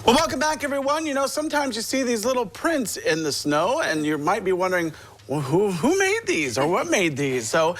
Well, welcome back, everyone. You know, sometimes you see these little prints in the snow, and you might be wondering, well, who made these or what made these? So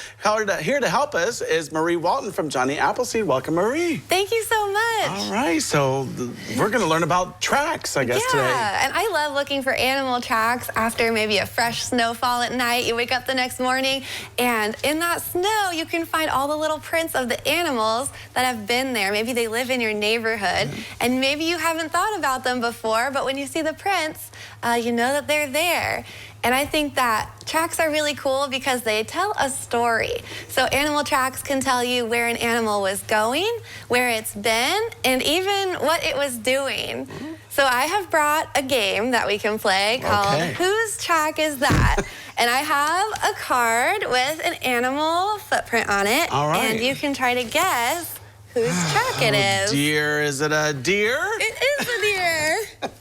here to help us is Marie Walton from Johnny Appleseed. Welcome, Marie. Thank you so much. All right, so we're going to learn about tracks, I guess, today. Yeah, and I love looking for animal tracks after maybe a fresh snowfall at night. You wake up the next morning, and in that snow, you can find all the little prints of the animals that have been there. Maybe they live in your neighborhood, and maybe you haven't thought about them before, but when you see the prints, you know that they're there. And I think that tracks are really cool because they tell a story. So animal tracks can tell you where an animal was going, where it's been, and even what it was doing. So I have brought a game that we can play called Whose Track Is That? And I have a card with an animal footprint on it. All right. And you can try to guess whose track it is. Deer, is it a deer? It is a deer.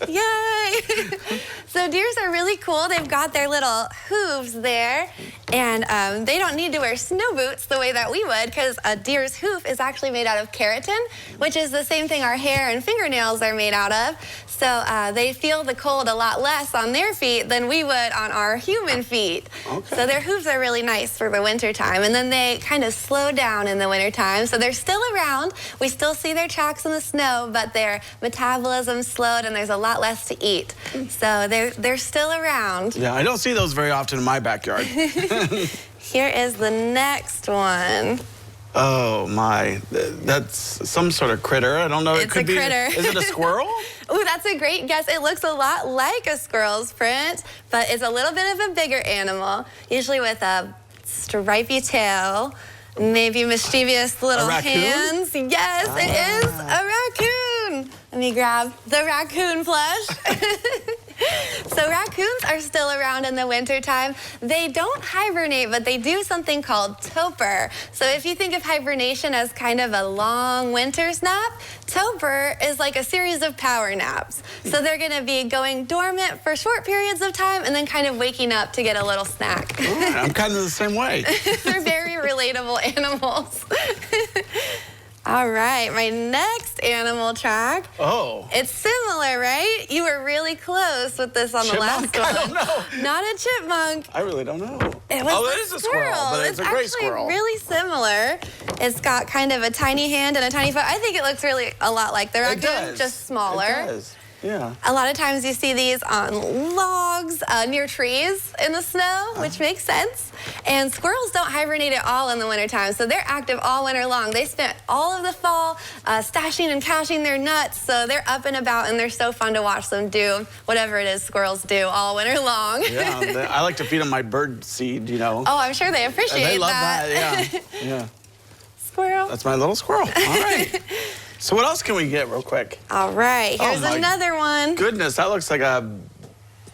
Yay. So deers are really cool. They've got their little hooves there, and they don't need to wear snow boots the way that we would, because a deer's hoof is actually made out of keratin, which is the same thing our hair and fingernails are made out of. So they feel the cold a lot less on their feet than we would on our human feet. Okay. So their hooves are really nice for the winter time, and then they kind of slow down in the winter time. So they're still around. We still see their tracks in the snow, but their metabolism slowed and there's a lot less to eat. So they're still around. Yeah, I don't see those very often in my backyard. Here is the next one. Oh my, that's some sort of critter. I don't know. It's a critter. Is it a squirrel? Oh, that's a great guess. It looks a lot like a squirrel's print, but it's a little bit of a bigger animal, usually with a stripy tail, maybe mischievous little hands. Yes, it is a raccoon. Let me grab the raccoon plush. So raccoons are still around in the wintertime. They don't hibernate, but they do something called torpor. So if you think of hibernation as kind of a long winter's nap, torpor is like a series of power naps. So they're going to be going dormant for short periods of time and then kind of waking up to get a little snack. I'm kind of the same way. They're very relatable animals. All right, my next animal track. Oh. It's similar, right? You were really close with this on Chipmunk? the last one. I don't know. Not a chipmunk. I really don't know. It was it is a squirrel, but it's a gray squirrel. It's actually really similar. It's got kind of a tiny hand and a tiny foot. I think it looks really a lot like the raccoon, just smaller. It does. Yeah. A lot of times you see these on logs near trees in the snow, which makes sense. And squirrels don't hibernate at all in the wintertime, so they're active all winter long. They spent all of the fall stashing and caching their nuts, so they're up and about, and they're so fun to watch them do whatever it is squirrels do all winter long. Yeah, I like to feed them my bird seed, you know. Oh, I'm sure they appreciate that. They love that, yeah. Yeah. Squirrel. That's my little squirrel. All right. So what else can we get real quick? All right, here's another one. Goodness, that looks like a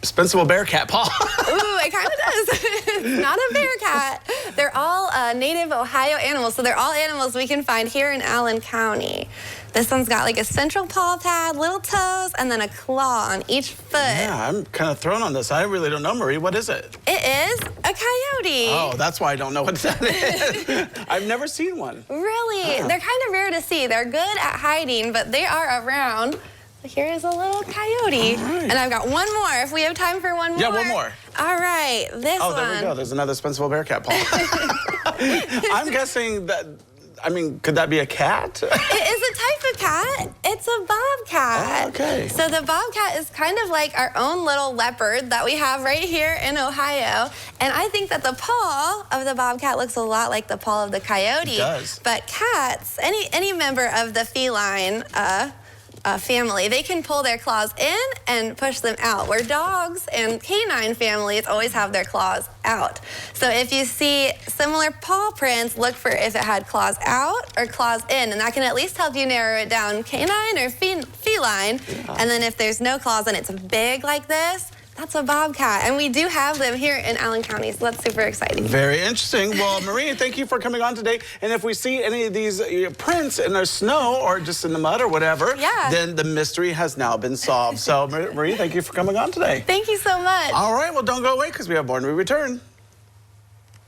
dispensable bear cat paw. Ooh, it kind of does. It's not a bear cat. They're all native Ohio animals, so they're all animals we can find here in Allen County. This one's got like a central paw pad, little toes, and then a claw on each foot. Yeah, I'm kind of thrown on this. I really don't know, Marie. What is it? It is a coyote. Oh, that's why I don't know what that is. I've never seen one. Really? They're kind of rare to see. They're good at hiding, but they are around. Here is a little coyote. And I've got one more, if we have time for one more. Yeah, one more. All right, this one. Oh, there we go. There's another dispensable bear cat paw. I'm guessing that, I mean, could that be a cat? It is a type of cat. It's a bobcat. Oh, okay. So the bobcat is kind of like our own little leopard that we have right here in Ohio. And I think that the paw of the bobcat looks a lot like the paw of the coyote. It does. But cats, any member of the feline family, they can pull their claws in and push them out, where dogs and canine families always have their claws out. So if you see similar paw prints, look for if it had claws out or claws in, and that can at least help you narrow it down, canine or feline. Yeah. And then if there's no claws and it's big like this, that's a bobcat, and we do have them here in Allen County, so that's super exciting. Very interesting. Well, Marie, thank you for coming on today. And if we see any of these prints in the snow or just in the mud or whatever, then the mystery has now been solved. So, Marie, thank you for coming on today. Thank you so much. All right, well, don't go away because we have more when we return.